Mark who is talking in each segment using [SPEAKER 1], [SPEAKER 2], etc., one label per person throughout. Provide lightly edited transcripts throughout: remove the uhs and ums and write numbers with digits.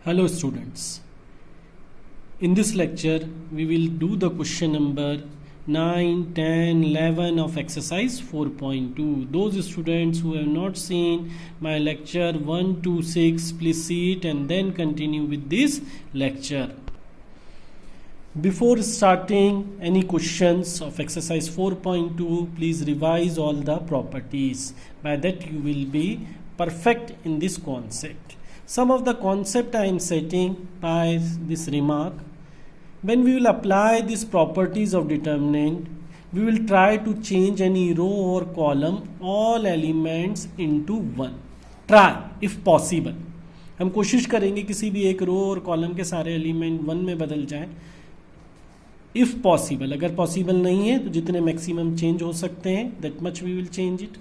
[SPEAKER 1] Hello students, in this lecture we will do the question number 9, 10, 11 of exercise 4.2. Those students who have not seen my lecture 1 to 6, please see it and then continue with this lecture. Before starting any questions of exercise 4.2, please revise all the properties. By that you will be perfect in this concept. Some of the concept I am setting by this remark. When we will apply these properties of determinant, we will try to change any row or column all elements into one. Try if possible. हम कोशिश करेंगे किसी भी एक रो और column के सारे element one में बदल जाएं. इफ पॉसिबल, अगर पॉसिबल नहीं है तो जितने मैक्सिमम चेंज हो सकते हैं that much we will change it.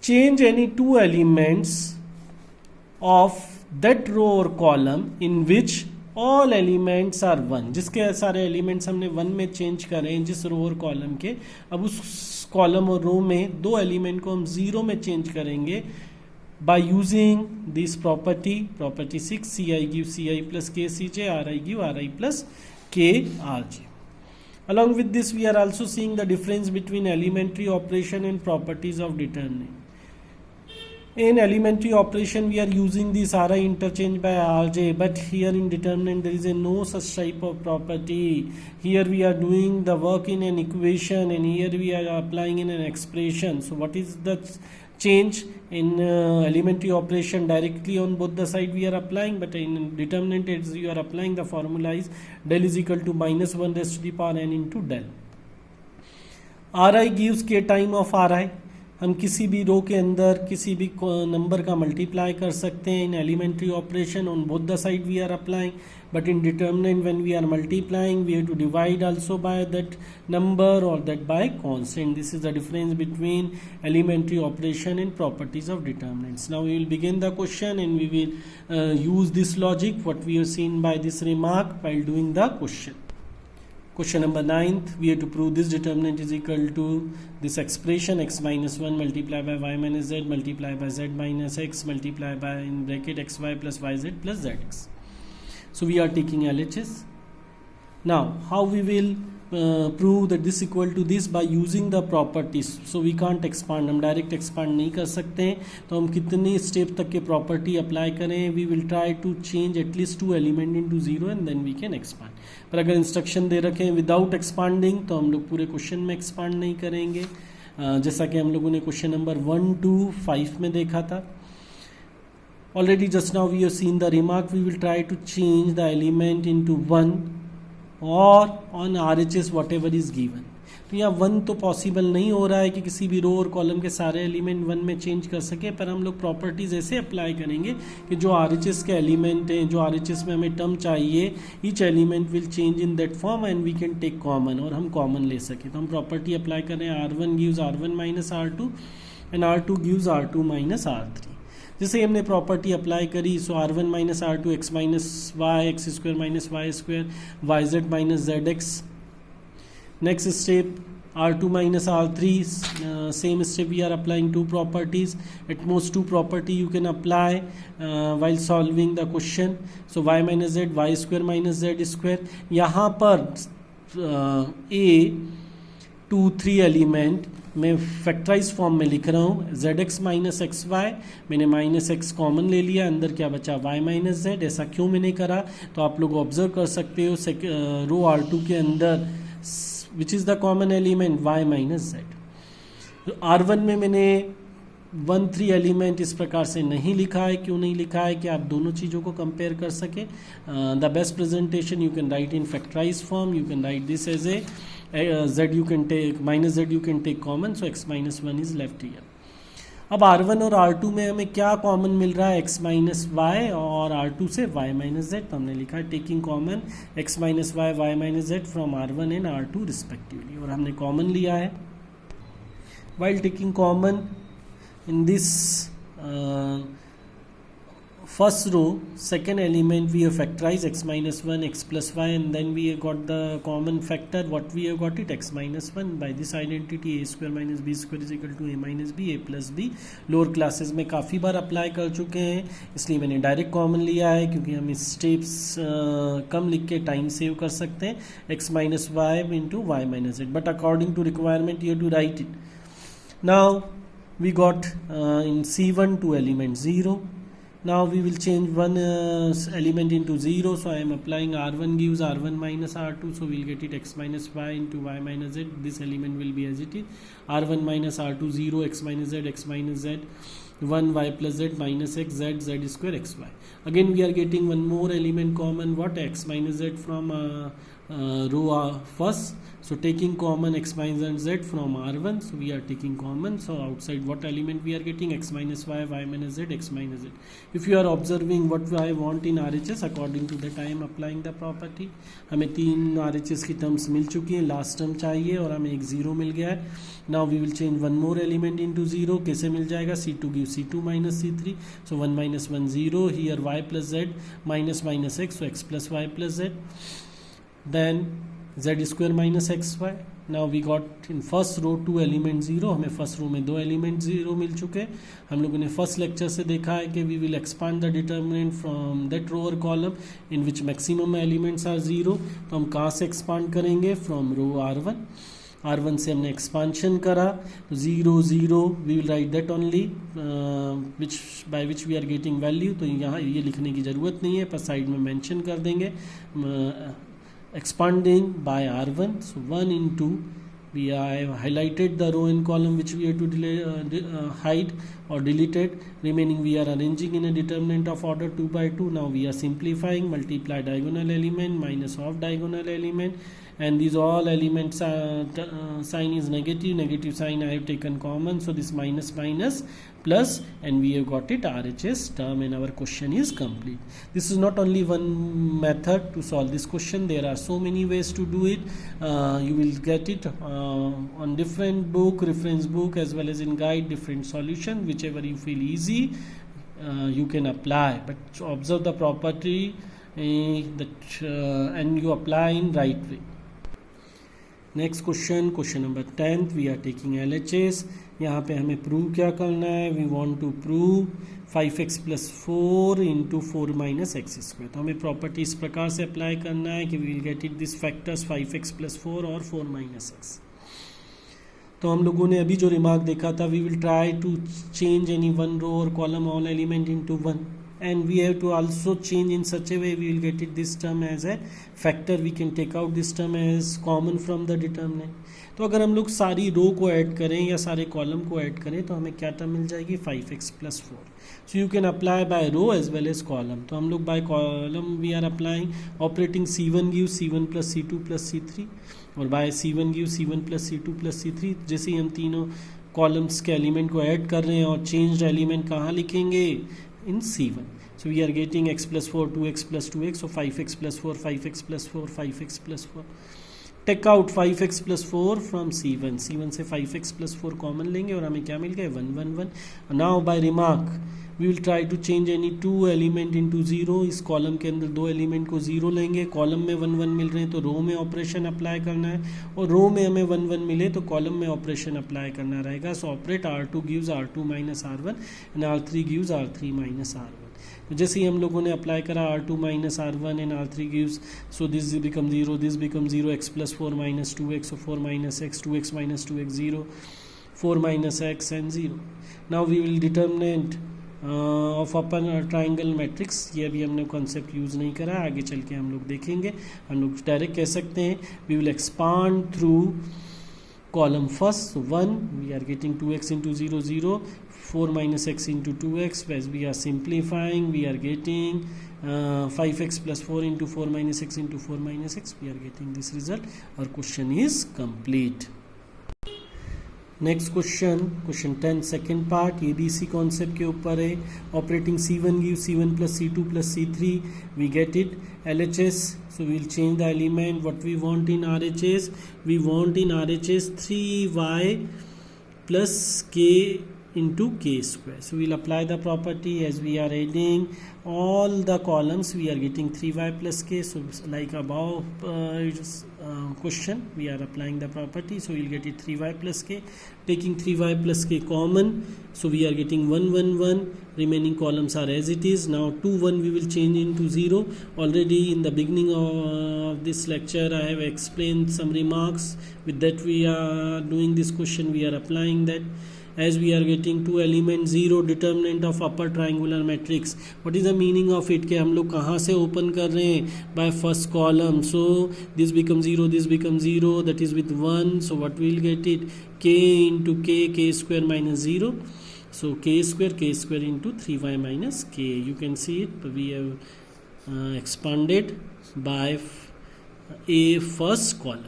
[SPEAKER 1] Change any two elements of that row or column in which all elements are one. जिसके सारे एलिमेंट्स हमने वन में चेंज करें जिस रो और कॉलम के, अब उस कॉलम और रो में दो एलिमेंट को हम जीरो में चेंज करेंगे by using this property 6. Ci give Ci plus Kcj, Ri give Ri plus Krj. Along with this we are also seeing the difference between elementary operation and properties of determinant. In elementary operation we are using this Ri interchange by Rj, but here in determinant there is no such type of property. Here we are doing the work in an equation and here we are applying in an expression. So what is the change? In elementary operation directly on both the side we are applying, but in determinant you are applying the formula is del is equal to minus 1 raised to the power n into del. Ri gives k time of Ri. हम किसी भी रो के अंदर किसी भी number का multiply कर सकते हैं in elementary operation on both the side we are applying, but in determinant when we are multiplying we have to divide also by that number और that by constant. This is the difference between elementary operation and properties of determinants. Now we will begin the question and we will use this logic what we have seen by this remark while doing the question. Question number 9th, we have to prove this determinant is equal to this expression x minus 1 multiplied by y minus z multiplied by z minus x multiplied by in bracket xy plus yz plus zx. So we are taking LHS. Now how we will prove that this equal to this by using the properties. So we can't expand, हम direct expand नहीं कर सकते हैं, तो हम कितने step तक के प्रॉपर्टी अप्लाई करें. We will try to change at least two element into zero and then we can expand. पर अगर इंस्ट्रक्शन दे रखे हैं विदाउट एक्सपांडिंग तो हम लोग पूरे क्वेश्चन में एक्सपांड नहीं करेंगे, जैसा कि हम लोगों ने क्वेश्चन नंबर 1 to 5 में देखा था. Already just now we have seen the remark. We will try to change the element into 1 और on RHS whatever is given. तो यहाँ 1 तो पॉसिबल नहीं हो रहा है कि किसी भी रो और कॉलम के सारे एलिमेंट 1 में चेंज कर सके, पर हम लोग प्रॉपर्टीज ऐसे अप्लाई करेंगे कि जो RHS के एलिमेंट हैं, जो RHS में हमें टर्म चाहिए, each element will change in that form and we can take common, और हम कॉमन ले सकें. तो हम प्रॉपर्टी अप्लाई कर रहे हैं R1 gives R1 minus R2 and R2 gives R2 minus R3. जैसे हमने प्रॉपर्टी अप्लाई करी, so R1 minus R2 x minus y x square minus y square y z minus z x. Next step R2 minus R3, same step we are applying two properties, at most two property you can apply while solving the question. So y minus z y square minus z square. यहाँ पर a 2 3 element मैं factorise form में लिख रहा हूँ. Z x minus x y, मैंने minus x common ले लिया, अंदर क्या बचा वाई माइनस जेड. ऐसा क्यों मैंने करा तो आप लोग ऑब्जर्व कर सकते हो. रो R2 के अंदर which is the common element y minus z. R1 में मैंने 1 3 एलिमेंट इस प्रकार से नहीं लिखा है. क्यों नहीं लिखा है कि आप दोनों चीज़ों को कंपेयर कर सकें. The best presentation you can write in factorise form. You can write this as a z you can take minus z you can take common, so x minus 1 is left here. अब R1 और R2 में हमें क्या common मिल रहा है, x minus Y और R2 से y minus Z. तो हमने लिखा है taking common x minus y y minus z from R1 and R2 respectively, और हमने कॉमन लिया है. While taking common in this first row, second element we have factorized x minus 1, x plus y, and then we have got the common factor. What we have got it? X minus 1. By this identity a square minus b square is equal to a minus b, a plus b. Lower classes में काफ़ी बार apply कर चुके हैं, इसलिए मैंने direct common लिया है, क्योंकि हम स्टेप्स कम लिख के टाइम सेव कर सकते हैं. x minus y into y minus z, but according to requirement you have to write it. Now we got in C1 two elements 0. Now we will change one element into 0, so I am applying R1 gives R1 minus R2, so we will get it x minus y into y minus z. This element will be as it is, R1 minus R2 0, x minus z 1, y plus z minus x, z square xy. Again we are getting one more element common, what? X minus z from row first, so taking common x minus z from R1, so we are taking common, so outside what element we are getting? X minus y, y minus z, x minus z. If you are observing what I want in RHS, according to that I am applying the property. हमें 3 RHS की terms मिल चुकी हैं, last term चाहिए और हमें एक 0 मिल गया है. Now we will change one more element into 0. कैसे मिल जाएगा? C2 gives C2 minus C3, so 1 minus 1 0, here y plus z minus minus x, so x plus y plus z, then z square minus xy. Now we got in first row 2 element 0. हमें first row में 2 element 0 मिल चुके. हम लोगों ने first lecture से देखा है कि we will expand the determinant from that row और column in which maximum elements are 0. तो हम कहाँ से एक्सपांड करेंगे? फ्रॉम रो R1 से हमने एक्सपांशन करा, तो 0 0 we will write that only which by which we are getting value. तो यहाँ ये लिखने की ज़रूरत नहीं है, पर साइड में मेंशन कर देंगे. Expanding by R1, so 1 into, we have highlighted the row and column which we have to hide or deleted. Remaining we are arranging in a determinant of order 2 by 2. Now we are simplifying, multiply diagonal element minus off diagonal element, and these all elements sign is negative sign I have taken common, so this minus minus plus, and we have got it RHS term, and our question is complete. This is not only one method to solve this question, there are so many ways to do it. You will get it on different book, reference book, as well as in guide, different solution, whichever you feel easy you can apply, but observe the property and you apply in right way. Next question number 10th, we are taking LHS. यहाँ पे हमें prove क्या करना है? We want to prove 5x plus 4 into 4 minus x square. तो हमें property इस प्रकार से अप्लाई करना है कि we will get it this factors 5x plus 4 और 4 minus x. तो हम लोगों ने अभी जो रिमार्क देखा था, we will try to change any one row और column all element into 1. And we have to also change in such a way we will get it this term as a factor. We can take out this term as common from the determinant. तो अगर हम लोग सारी रो को add करें या सारे column को ऐड करें तो हमें क्या टर्म मिल जाएगी? 5x plus 4. So you can apply by row as well as column. तो हम लोग by column we are applying operating C1 gives C1 plus C2 plus C3, और by C1 gives C1 plus C2 plus C3. जैसे ही हम तीनों columns के element को add कर रहे हैं और चेंज्ड एलिमेंट कहाँ लिखेंगे? In C1. So we are getting x plus 4 2x plus 2x, so 5x plus 4 5x plus 4 5x plus 4. Take out 5x plus 4 from C1 से 5x plus 4 कॉमन लेंगे और हमें क्या मिल गया? 1 1 1. Now by remark we will try to change any 2 element into 0. इस column के अंदर 2 element को 0 लेंगे, कॉलम में 1 1 मिल रहे हैं तो रो में ऑपरेशन अप्लाई करना है, और रो में हमें 1 1 मिले तो कॉलम में ऑपरेशन अप्लाई करना रहेगा. सो operate R2 gives R2 minus R1 and R3 gives R3 minus R1. तो जैसे ही हम लोगों ने अप्लाई करा R2 minus R1 and R3 gives, so this becomes 0, this becomes 0, x plus 4 minus 2x, so 4 minus x, 2x minus 2x 0, 4 minus x and 0. Now we will determinant of upon triangle matrix. ये अभी हमने concept use नहीं करा, आगे चल के हम लोग देखेंगे. हम लोग डायरेक्ट कह सकते हैं we will expand through column first 1, वी आर गेटिंग 2x into 0 0, 4 minus x into 2x, as we are simplifying we are getting 5x plus 4 into 4 minus x into 4 minus x, we are getting this result. Our question is complete. Next question 10 second part, ये भी इसी concept के ऊपर है. Operating C1 gives C1 plus C2 plus C3, we get it LHS. So we will change the element. What we want in RHS? We want in RHS 3y plus k into k square. So we'll apply the property as we are adding all the columns. We are getting 3y plus k. So like above question, we are applying the property. So we'll get it 3y plus k. Taking 3y plus k common, so we are getting 1 1 1. Remaining columns are as it is. Now 2 1 we will change into 0. Already in the beginning of this lecture I have explained some remarks. With that we are doing this question, we are applying that. As we are getting two elements 0 determinant of upper triangular matrix. What is the meaning of it? कि हम लोग कहाँ से open कर रहे हैं? By first column. So this becomes 0, this becomes 0, that is with 1. So what we will get it? K into k square minus 0. So k square into 3y minus k. You can see it. We have expanded by a first column.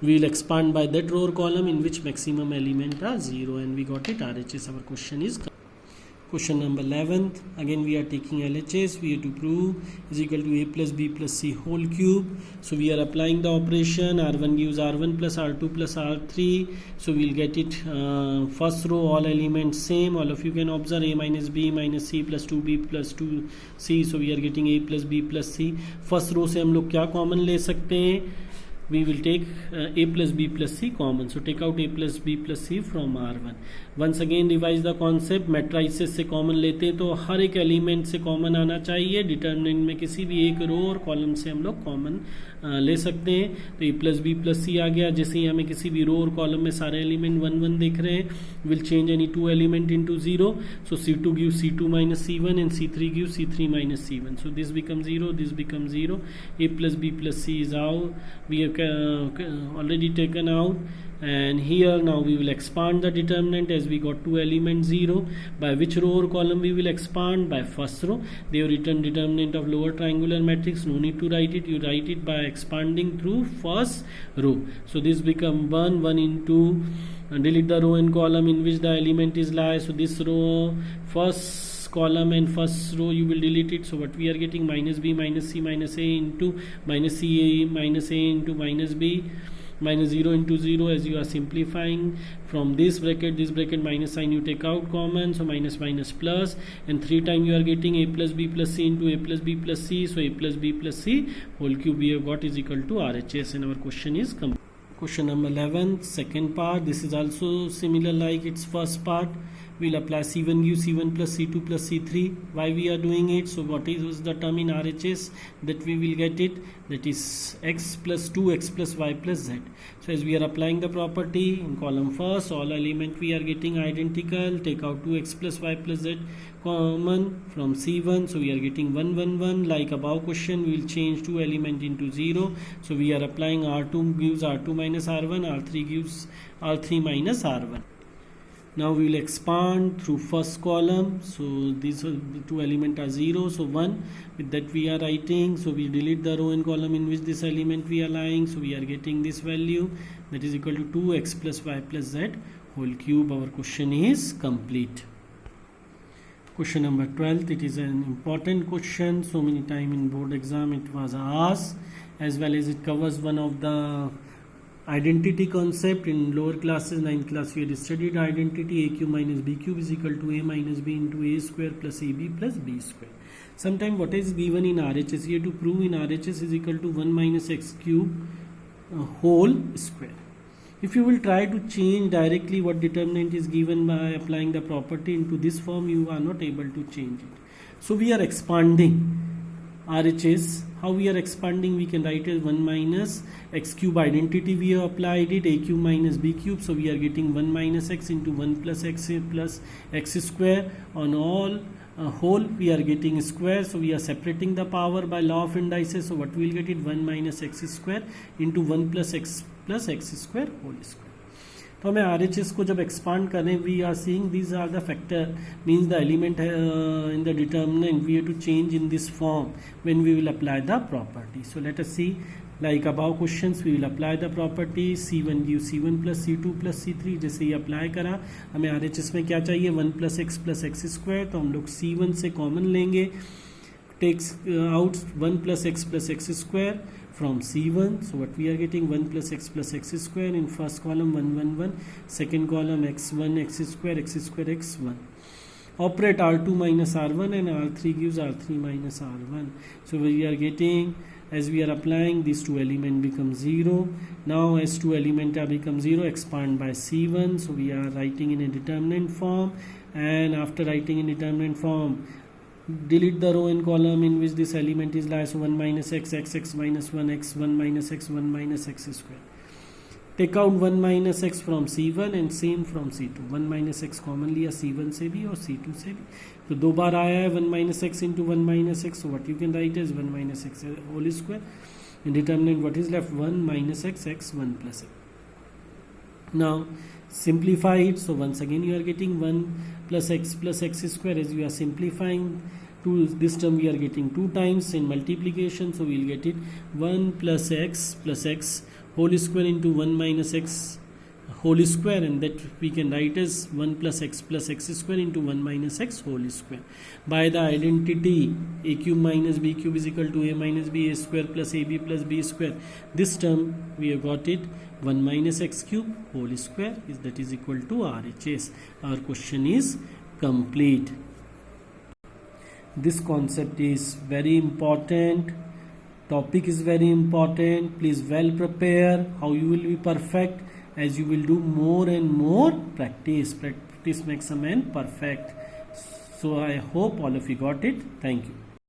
[SPEAKER 1] We will expand by that row or column in which maximum element are 0, and we got it RHS. Our question is question number 11th. Again we are taking LHS. We have to prove is equal to a plus b plus c whole cube. So we are applying the operation. R1 gives R1 plus R2 plus R3. So we will get it first row all elements same. All of you can observe a minus b minus c plus 2b plus 2c. So we are getting a plus b plus c. First row से हम लोग क्या common ले सकते हैं? We will take a plus b plus c common. So take out a plus b plus c from R1. Once again revise the concept. Matrices से common लेते हैं तो हर एक एलिमेंट से कॉमन आना चाहिए. डिटर्मिनेंट में किसी भी एक रो और कॉलम से हम लोग कॉमन ले सकते हैं. तो ए प्लस बी प्लस सी आ गया. जैसे ही हमें किसी भी रो और कॉलम में सारे एलिमेंट 1 1 दिख रहे हैं, will change any to element into 0. So C2 gives C2 minus C1 and C3 gives C3 minus C1. So this becomes 0, this becomes 0. A plus b plus c is out. We have already taken out, and here now we will expand the determinant as we got two elements 0. By which row or column we will expand? By first row. They have written determinant of lower triangular matrix. No need to write it. You write it by expanding through first row. So this become 1 1 into delete the row and column in which the element is lie. So this row, first column and first row you will delete it. So what we are getting? Minus b minus c minus a into minus c a minus a into minus b minus 0 into 0. As you are simplifying from this bracket minus sign you take out common, so minus minus plus, and 3 times you are getting a plus b plus c into a plus b plus c. So a plus b plus c whole cube we have got is equal to RHS, and our question is complete. Question number 11, second part. This is also similar like its first part. We'll apply C1 gives C1 plus C2 plus C3. Why we are doing it? So what is the term in RHS that we will get it? That is x plus 2x plus y plus z. So as we are applying the property in column first, all element we are getting identical. Take out 2x plus y plus z common from C1. So we are getting 1 1 1. Like above question, we will change two element into 0. So we are applying R2 gives R2 minus R1, R3 gives R3 minus R1. Now we will expand through first column. So these two elements are 0. So 1, with that we are writing. So we delete the row and column in which this element we are lying. So we are getting this value, that is equal to 2x plus y plus z whole cube. Our question is complete. Question number 12. It is an important question. So many times in board exam it was asked, as well as it covers one of the identity concept. In lower classes, 9th class, we had studied identity. A cube minus b cube is equal to a minus b into a square plus ab plus b square. Sometime what is given in RHS, you have to prove in RHS is equal to 1 minus x cube whole square. If you will try to change directly what determinant is given by applying the property into this form, you are not able to change it. So we are expanding RHS. How we are expanding? We can write as 1 minus x cube identity. We have applied it, a cube minus b cube. So we are getting 1 minus x into 1 plus x square. On all whole we are getting square. So we are separating the power by law of indices. So what we will get it? 1 minus x square into 1 plus x square whole square. तो हमें RHS को जब expand करें, we are seeing these are the factor, means the element in the determinant we have to change in this form when we will apply the property. So let us see like about questions. We will apply the property C1 give C1 plus C2 plus C3. जैसे ही apply करा, हमें RHS में क्या चाहिए? 1 plus x square. तो हम लोग C1 से कॉमन लेंगे, takes out 1 plus x square from C1. So what we are getting, 1 plus x square. In first column 1 1 1, second column x1 x square x1. Operate R2 minus R1 and R3 gives R3 minus R1. So we are getting, as we are applying, these two elements become 0. Now as two elementa become 0, expand by C1. So we are writing in a determinant form, and after writing in determinant form, delete the row and column in which this element is lies. So 1 minus x minus 1 x 1 minus x square. Take out 1 minus x from C1 and same from C2. 1 minus x common लिया C1 से भी और C2 से भी, तो दो बार आया है 1 minus x into 1 minus x. So what you can write is 1 minus x whole square. In determinant, what is left? 1 minus x 1 plus x. Now simplify it. So once again you are getting 1 plus x square. As you are simplifying to this term, we are getting 2 times in multiplication. So we will get it 1 plus x whole square into 1 minus x whole square, and that we can write as 1 plus x square into 1 minus x whole square. By the identity a cube minus b cube is equal to a minus b, a square plus ab plus b square, this term we have got it 1 minus x cube whole square, that is equal to RHS. Our question is complete. This concept is very important, topic is very important. Please well prepare. How you will be perfect? As you will do more and more practice. Practice makes a man perfect. So I hope all of you got it. Thank you.